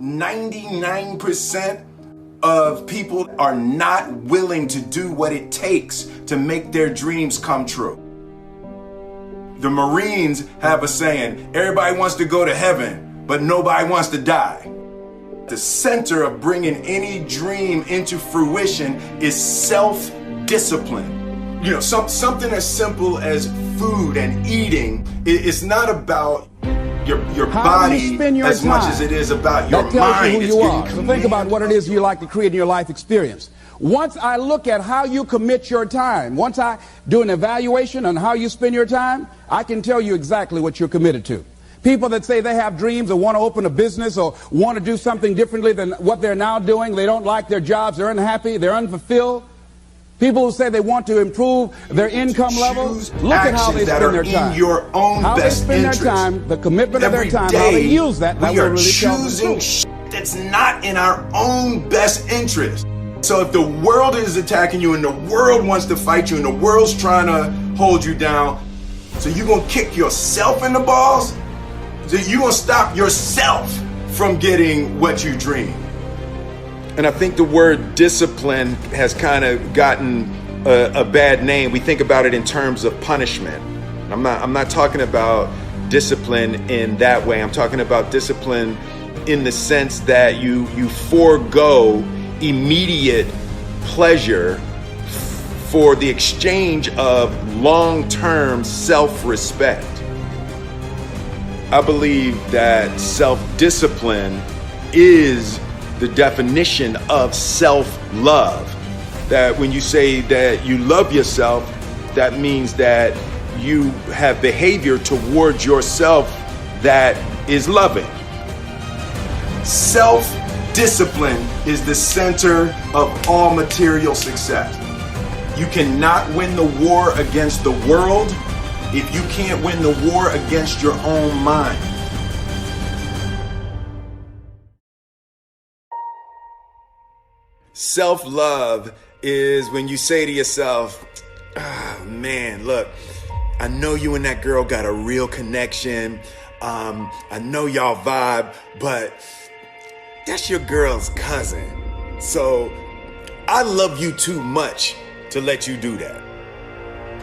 99% of people are not willing to do what it takes to make their dreams come true. The Marines have a saying, everybody wants to go to heaven, but nobody wants to die. The center of bringing any dream into fruition is self-discipline. You know, something as simple as food and eating. It's not about your body as much as it is about your mind. That tells you who you are. So think about what it is you like to create in your life experience. Once I look at how you commit your time, once I do an evaluation on how you spend your time, I can tell you exactly what you're committed to. People that say they have dreams or want to open a business or want to do something differently than what they're now doing, they don't like their jobs, they're unhappy, they're unfulfilled. People who say they want to improve their income levels, look at how they spend their time. How they spend their time, the commitment of their time, how they use that. We are choosing shit that's not in our own best interest. So if the world is attacking you and the world wants to fight you and the world's trying to hold you down, so you're going to kick yourself in the balls? So you're going to stop yourself from getting what you dream. And I think the word discipline has kind of gotten a bad name. We think about it in terms of punishment. I'm not talking about discipline in that way. I'm talking about discipline in the sense that you forego immediate pleasure for the exchange of long-term self-respect. I believe that self-discipline is the definition of self-love. That when you say that you love yourself, that means that you have behavior towards yourself that is loving. Self-discipline is the center of all material success. You cannot win the war against the world if you can't win the war against your own mind. Self-love is when you say to yourself, oh man, look, I know you and that girl got a real connection. I know y'all vibe, but that's your girl's cousin. So I love you too much to let you do that.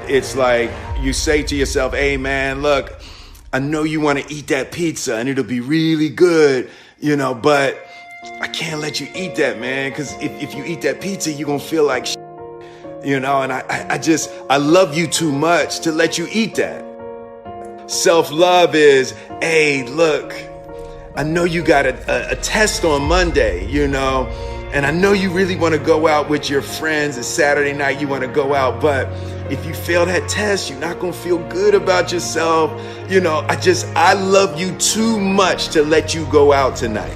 It's like you say to yourself, hey man, look, I know you want to eat that pizza and it'll be really good, you know, but I can't let you eat that, man, because if you eat that pizza, you're going to feel like shit, you know, and I love you too much to let you eat that. Self-love is, hey, look, I know you got a test on Monday, you know, and I know you really want to go out with your friends and Saturday night you want to go out, but if you fail that test, you're not going to feel good about yourself. You know, I love you too much to let you go out tonight.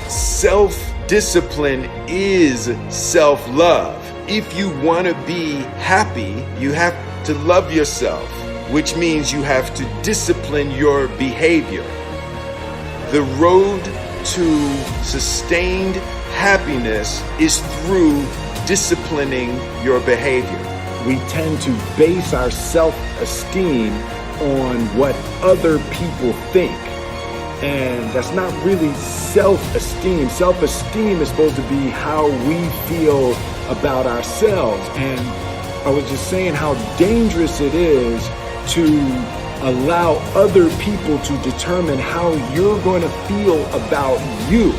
Self-discipline is self-love. If you want to be happy, you have to love yourself, which means you have to discipline your behavior. The road to sustained happiness is through disciplining your behavior. We tend to base our self-esteem on what other people think. And that's not really self-esteem. Self-esteem is supposed to be how we feel about ourselves. And I was just saying how dangerous it is to allow other people to determine how you're going to feel about you.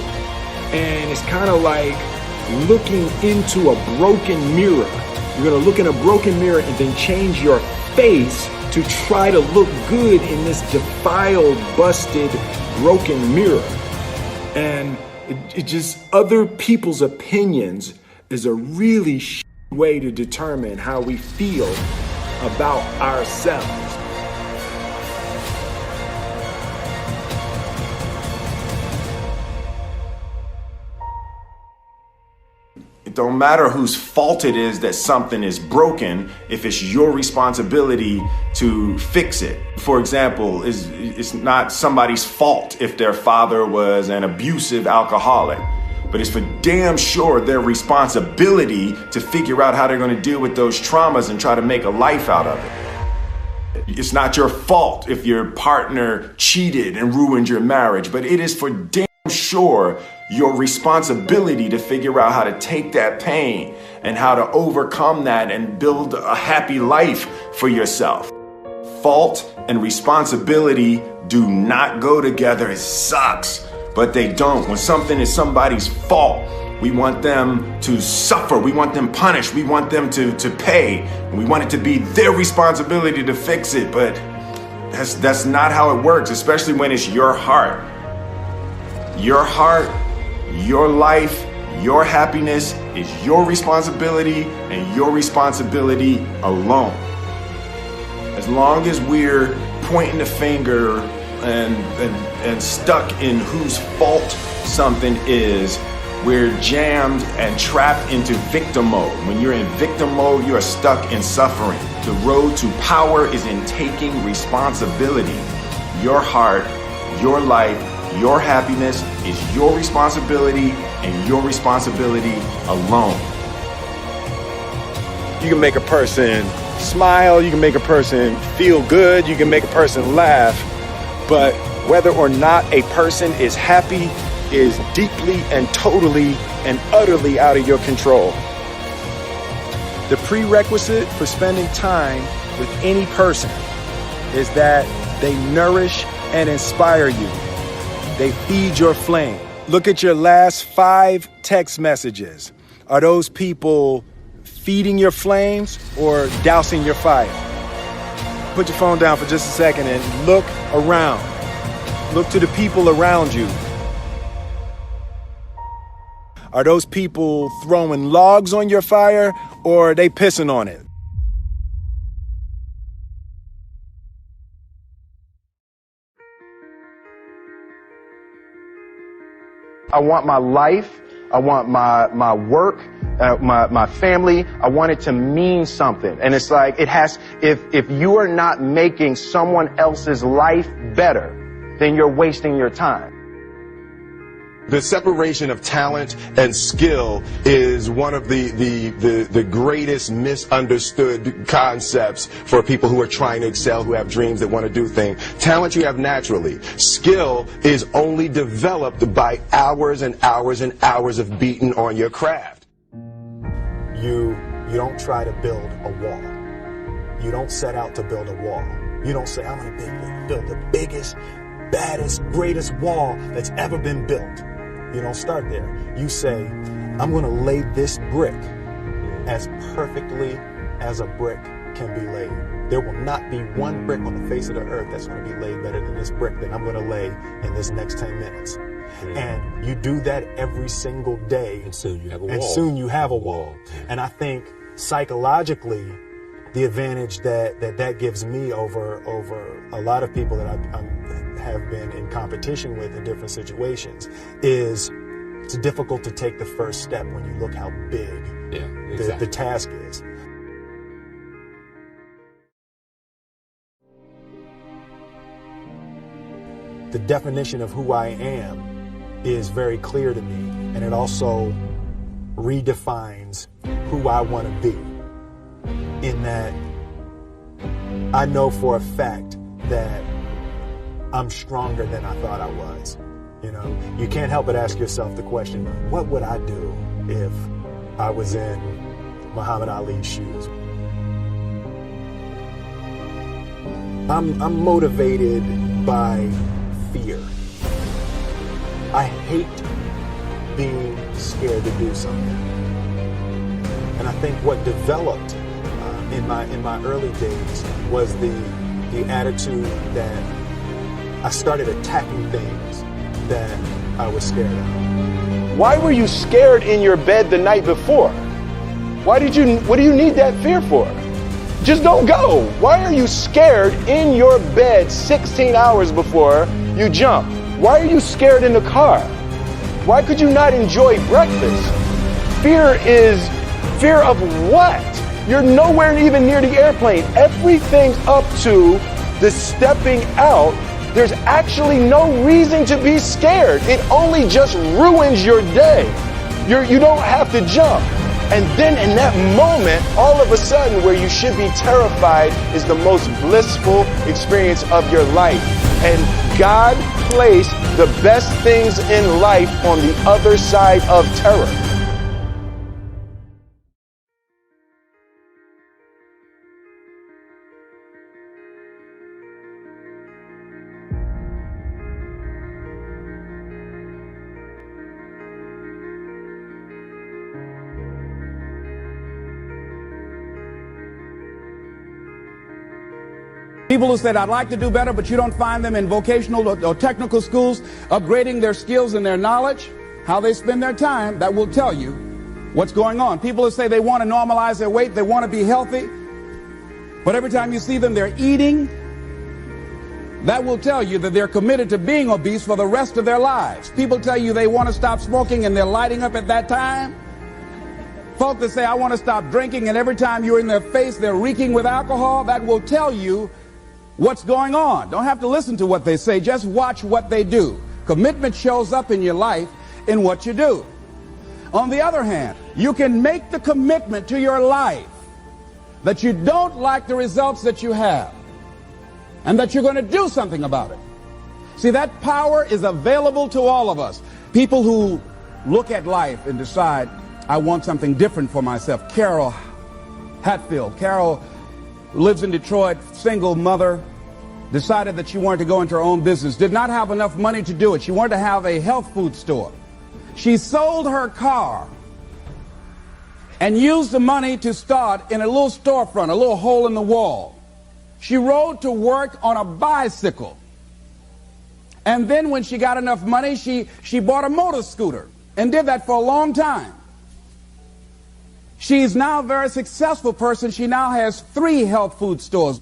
And it's kind of like looking into a broken mirror. You're going to look in a broken mirror and then change your face to try to look good in this defiled, busted, broken mirror. And it just, other people's opinions is a really way to determine how we feel about ourselves. It don't matter whose fault it is that something is broken if it's your responsibility to fix it. For example, it's not somebody's fault if their father was an abusive alcoholic, but it's for damn sure their responsibility to figure out how they're going to deal with those traumas and try to make a life out of it. It's not your fault if your partner cheated and ruined your marriage, but it is for damn sure your responsibility to figure out how to take that pain and how to overcome that and build a happy life for yourself. Fault and responsibility do not go together. It sucks, but they don't. When something is somebody's fault, we want them to suffer. We want them punished. We want them to pay. And we want it to be their responsibility to fix it. But that's not how it works, especially when it's your heart. Your heart, your life, your happiness is your responsibility and your responsibility alone. As long as we're pointing the finger and stuck in whose fault something is, we're jammed and trapped into victim mode. When you're in victim mode, you are stuck in suffering. The road to power is in taking responsibility. Your heart, your life, your happiness is your responsibility and your responsibility alone. You can make a person smile, you can make a person feel good, you can make a person laugh, but whether or not a person is happy is deeply and totally and utterly out of your control. The prerequisite for spending time with any person is that they nourish and inspire you. They feed your flame. Look at your last 5 text messages. Are those people feeding your flames or dousing your fire? Put your phone down for just a second and look around. Look to the people around you. Are those people throwing logs on your fire or are they pissing on it? I want my life, I want my work, my family, I want it to mean something. And it's like, if you are not making someone else's life better, then you're wasting your time. The separation of talent and skill is one of the greatest misunderstood concepts for people who are trying to excel, who have dreams, that want to do things. Talent you have naturally. Skill is only developed by hours and hours and hours of beating on your craft. You don't try to build a wall. You don't set out to build a wall. You don't say, I'm going to build the biggest, baddest, greatest wall that's ever been built. You don't start there. You say, I'm going to lay this brick as perfectly as a brick can be laid. There will not be one brick on the face of the earth that's going to be laid better than this brick that I'm going to lay in this next 10 minutes. And you do that every single day. And soon you have a wall. And soon you have a wall. And I think psychologically, the advantage that gives me over a lot of people that I have been in competition with in different situations is it's difficult to take the first step when you look how big the task is. The definition of who I am is very clear to me, and it also redefines who I want to be, in that I know for a fact that I'm stronger than I thought I was. You know, you can't help but ask yourself the question, what would I do if I was in Muhammad Ali's shoes? I'm motivated by fear. I hate being scared to do something. And I think what developed in my early days was the attitude that I started attacking things that I was scared of. Why were you scared in your bed the night before? What do you need that fear for? Just don't go. Why are you scared in your bed 16 hours before you jump? Why are you scared in the car? Why could you not enjoy breakfast? Fear is fear of what? You're nowhere even near the airplane. Everything up to the stepping out, there's actually no reason to be scared. It only just ruins your day. You don't have to jump. And then in that moment, all of a sudden, where you should be terrified is the most blissful experience of your life. And God placed the best things in life on the other side of terror. People who said, I'd like to do better, but you don't find them in vocational or technical schools, upgrading their skills and their knowledge, how they spend their time, that will tell you what's going on. People who say they want to normalize their weight, they want to be healthy, but every time you see them, they're eating, that will tell you that they're committed to being obese for the rest of their lives. People tell you they want to stop smoking and they're lighting up at that time. Folks that say, I want to stop drinking, and every time you're in their face, they're reeking with alcohol, that will tell you what's going on. Don't have to listen to what they say, just watch what they do. Commitment shows up in your life in what you do. On the other hand, you can make the commitment to your life that you don't like the results that you have and that you're going to do something about it. See, that power is available to all of us. People who look at life and decide, I want something different for myself. Carol Hatfield. Carol lives in Detroit, single mother, decided that she wanted to go into her own business, did not have enough money to do it. She wanted to have a health food store. She sold her car and used the money to start in a little storefront, a little hole in the wall. She rode to work on a bicycle. And then when she got enough money, she bought a motor scooter and did that for a long time. She's now a very successful person. She now has 3 health food stores.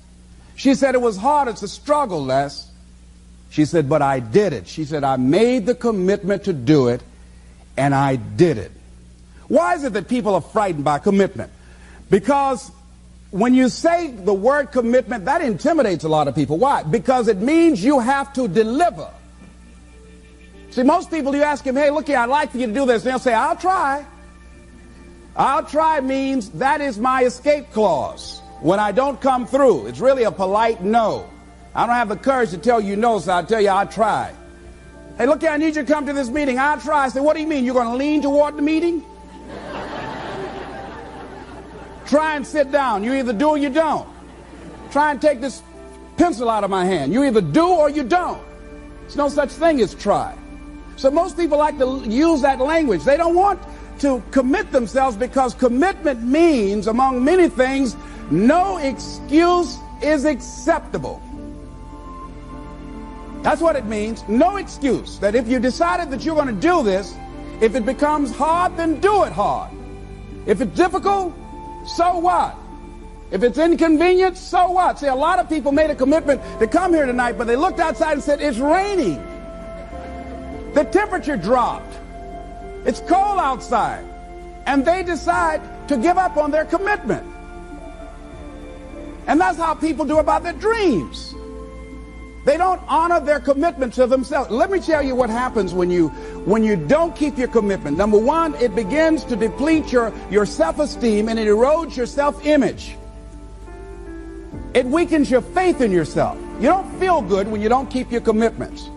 She said it was hard, it's a struggle, Les. She said, but I did it. She said, I made the commitment to do it, and I did it. Why is it that people are frightened by commitment? Because when you say the word commitment, that intimidates a lot of people. Why? Because it means you have to deliver. See, most people, you ask them, hey, look here, I'd like for you to do this. And they'll say, I'll try. I'll try means that is my escape clause. When I don't come through, it's really a polite no. I don't have the courage to tell you no, so I'll tell you I'll try. Hey, look here, I need you to come to this meeting. I'll try. I say, what do you mean? You're going to lean toward the meeting? Try and sit down. You either do or you don't. Try and take this pencil out of my hand. You either do or you don't. There's no such thing as try. So most people like to use that language. They don't want to commit themselves because commitment means, among many things, no excuse is acceptable. That's what it means. No excuse. That if you decided that you're going to do this, if it becomes hard, then do it hard. If it's difficult, so what? If it's inconvenient, so what? See, a lot of people made a commitment to come here tonight, but they looked outside and said, it's raining. The temperature dropped. It's cold outside. And they decide to give up on their commitment. And that's how people do about their dreams. They don't honor their commitment to themselves. Let me tell you what happens when you don't keep your commitment. Number one, it begins to deplete your self-esteem and it erodes your self-image. It weakens your faith in yourself. You don't feel good when you don't keep your commitments.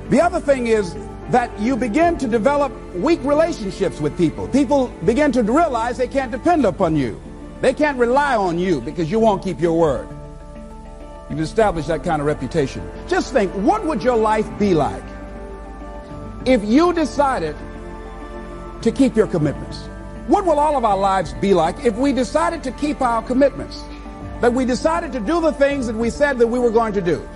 The other thing is that you begin to develop weak relationships with people. People begin to realize they can't depend upon you. They can't rely on you because you won't keep your word. You've established that kind of reputation. Just think, what would your life be like if you decided to keep your commitments? What will all of our lives be like if we decided to keep our commitments? That we decided to do the things that we said that we were going to do.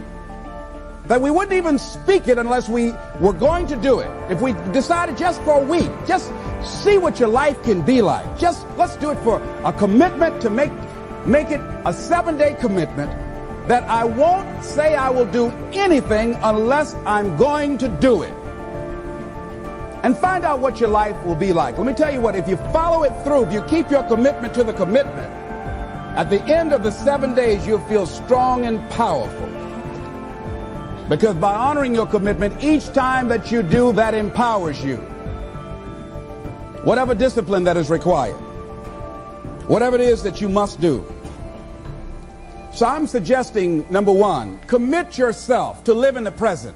That we wouldn't even speak it unless we were going to do it. If we decided just for a week, just see what your life can be like. Just let's do it for a commitment to make it a 7-day commitment that I won't say I will do anything unless I'm going to do it. And find out what your life will be like. Let me tell you what, if you follow it through, if you keep your commitment to the commitment, at the end of the 7 days, you'll feel strong and powerful. Because by honoring your commitment, each time that you do, that empowers you. whatever discipline that is required, whatever it is that you must do. So I'm suggesting, number one, commit yourself to live in the present.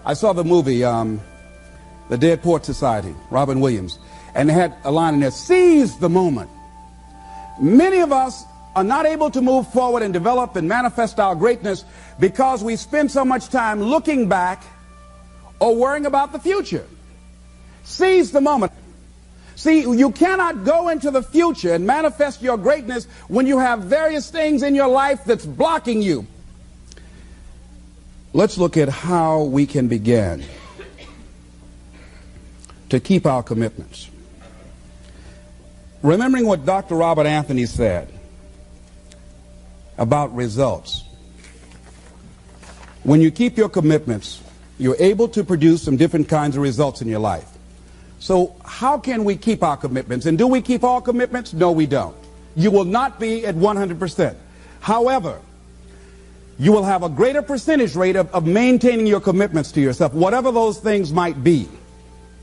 I saw the movie, The Dead Poets Society, Robin Williams, and they had a line in there, seize the moment. Many of us are not able to move forward and develop and manifest our greatness because we spend so much time looking back or worrying about the future. Seize the moment. See, you cannot go into the future and manifest your greatness when you have various things in your life that's blocking you. Let's look at how we can begin to keep our commitments. Remembering what Dr. Robert Anthony said about results. When you keep your commitments, you're able to produce some different kinds of results in your life. So how can we keep our commitments? And do we keep all commitments? No, we don't. You will not be at 100%. However, you will have a greater percentage rate of maintaining your commitments to yourself, whatever those things might be.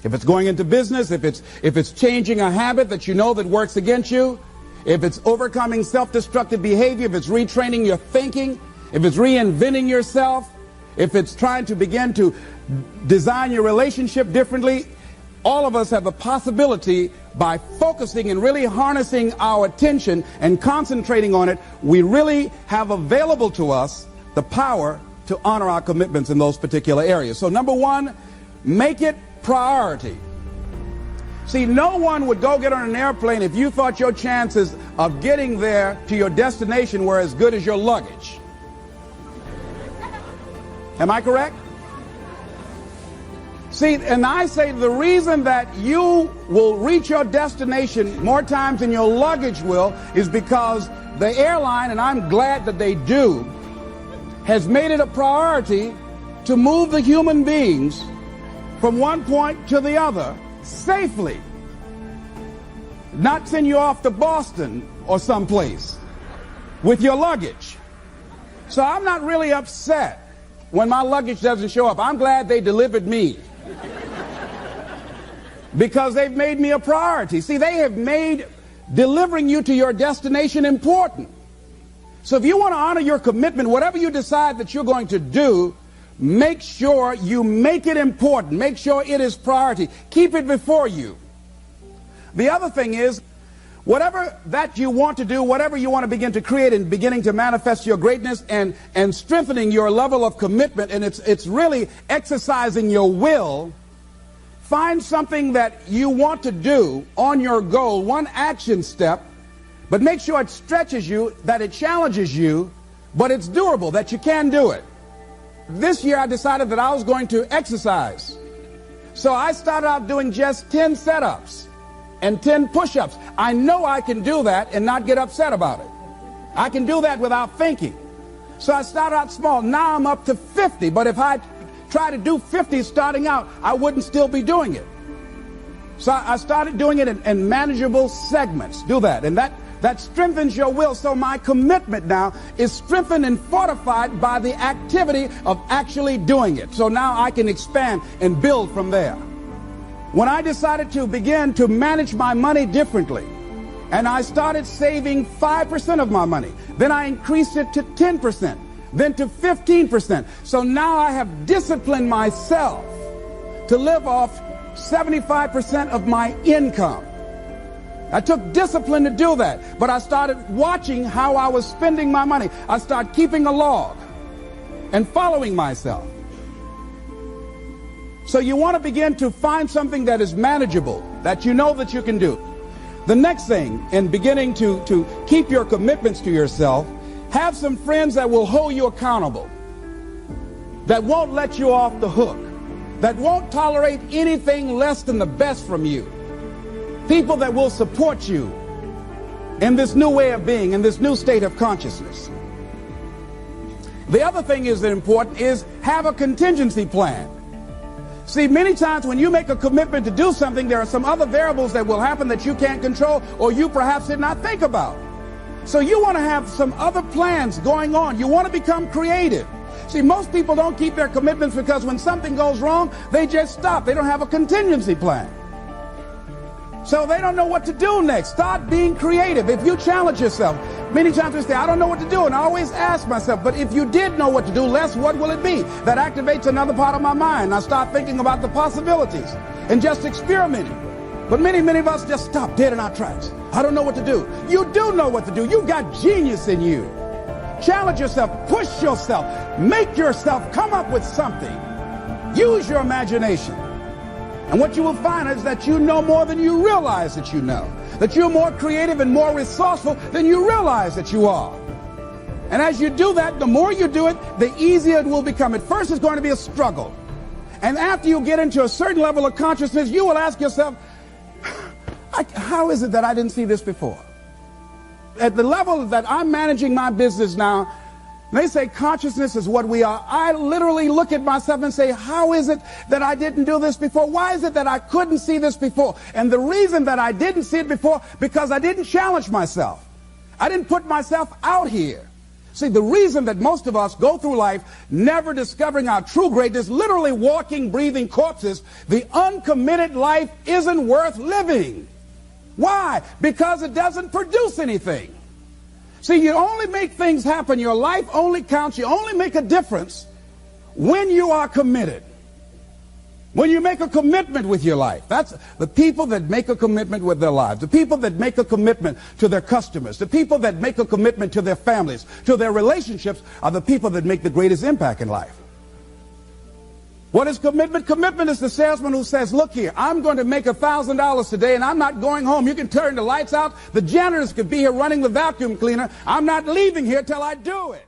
If it's going into business, if it's changing a habit that you know that works against you, if it's overcoming self-destructive behavior, if it's retraining your thinking, if it's reinventing yourself, if it's trying to begin to design your relationship differently, all of us have the possibility, by focusing and really harnessing our attention and concentrating on it, we really have available to us the power to honor our commitments in those particular areas. So number one, make it priority. See, no one would go get on an airplane if you thought your chances of getting there to your destination were as good as your luggage. Am I correct? See, and I say the reason that you will reach your destination more times than your luggage will is because the airline, and I'm glad that they do, has made it a priority to move the human beings from one point to the other safely. Not send you off to Boston or someplace with your luggage. So I'm not really upset when my luggage doesn't show up. I'm glad they delivered me, because they've made me a priority. See, they have made delivering you to your destination important. So if you want to honor your commitment, whatever you decide that you're going to do, make sure you make it important. Make sure it is priority. Keep it before you. The other thing is, whatever that you want to do, whatever you want to begin to create and beginning to manifest your greatness and strengthening your level of commitment, and it's really exercising your will. Find something that you want to do on your goal, one action step, but make sure it stretches you, that it challenges you, but it's doable, that you can do it. This year I decided that I was going to exercise. So I started out doing just 10 setups and 10 push-ups. I know I can do that and not get upset about it. I can do that without thinking. So I started out small. Now I'm up to 50, but if I try to do 50 starting out, I wouldn't still be doing it. So I started doing it in manageable segments. Do that, and that strengthens your will. So my commitment now is strengthened and fortified by the activity of actually doing it. So now I can expand and build from there. When I decided to begin to manage my money differently, and I started saving 5% of my money, then I increased it to 10%, then to 15%. So now I have disciplined myself to live off 75% of my income. I took discipline to do that, but I started watching how I was spending my money. I started keeping a log and following myself. So you want to begin to find something that is manageable, that you know that you can do. The next thing, in beginning to keep your commitments to yourself, have some friends that will hold you accountable, that won't let you off the hook, that won't tolerate anything less than the best from you. People that will support you in this new way of being, in this new state of consciousness. The other thing is important is have a contingency plan. See, many times when you make a commitment to do something, there are some other variables that will happen that you can't control or you perhaps did not think about. So you want to have some other plans going on. You want to become creative. See, most people don't keep their commitments because when something goes wrong, they just stop. They don't have a contingency plan. So they don't know what to do next. Start being creative. If you challenge yourself, many times we say, I don't know what to do. And I always ask myself, but if you did know what to do, Les, what will it be? That activates another part of my mind. I start thinking about the possibilities and just experimenting. But many of us just stop dead in our tracks. I don't know what to do. You do know what to do. You've got genius in you. Challenge yourself, push yourself, make yourself come up with something. Use your imagination. And what you will find is that you know more than you realize that you know. That you're more creative and more resourceful than you realize that you are. And as you do that, the more you do it, the easier it will become. At first, it's going to be a struggle. And after you get into a certain level of consciousness, you will ask yourself, how is it that I didn't see this before? At the level that I'm managing my business now, they say consciousness is what we are. I literally look at myself and say, how is it that I didn't do this before? Why is it that I couldn't see this before? And the reason that I didn't see it before, because I didn't challenge myself. I didn't put myself out here. See, the reason that most of us go through life never discovering our true greatness, literally walking, breathing corpses, the uncommitted life isn't worth living. Why? Because it doesn't produce anything. See, you only make things happen. Your life only counts. You only make a difference when you are committed. When you make a commitment with your life. That's the people that make a commitment with their lives. The people that make a commitment to their customers. The people that make a commitment to their families, to their relationships, are the people that make the greatest impact in life. What is commitment? Commitment is the salesman who says, look here, I'm going to make $1,000 today and I'm not going home. You can turn the lights out. The janitors could be here running the vacuum cleaner. I'm not leaving here till I do it.